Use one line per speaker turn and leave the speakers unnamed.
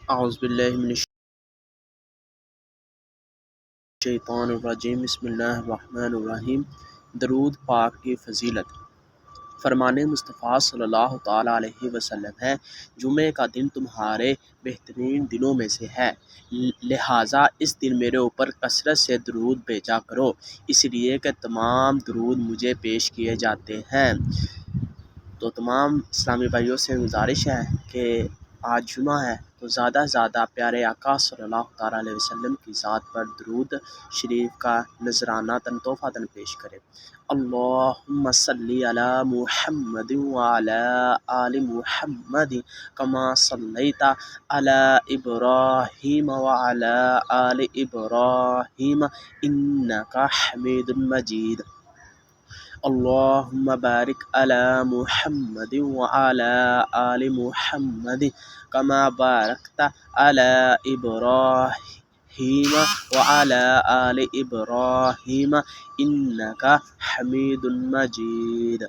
اعوذ باللہ من الشیطان الرجیم، بسم اللہ الرحمن الرحیم۔ درود پاک کی فضیلت۔ فرمان مصطفیٰ صلی اللہ تعالیٰ علیہ وسلم ہے، جمعے کا دن تمہارے بہترین دنوں میں سے ہے، لہٰذا اس دن میرے اوپر کثرت سے درود بھیجا کرو، اس لیے کہ تمام درود مجھے پیش کیے جاتے ہیں۔ تو تمام اسلامی بھائیوں سے گزارش ہے کہ آج جمعہ ہے تو زیادہ سے زیادہ پیارے آقا صلی اللہ تعالیٰ علیہ وسلم کی ذات پر درود شریف کا نذرانہ تحفہ پیش کرے۔ اللہم صلی علی محمد وعلی آل محمد کما صلیت علی ابراہیم وعلی آل ابراہیم انکا حمید مجید۔ اللہم بارک علی محمد وعلی آل محمد کما بارکت علی ابراہیم وعلی آل ابراہیم انکا حمید مجید۔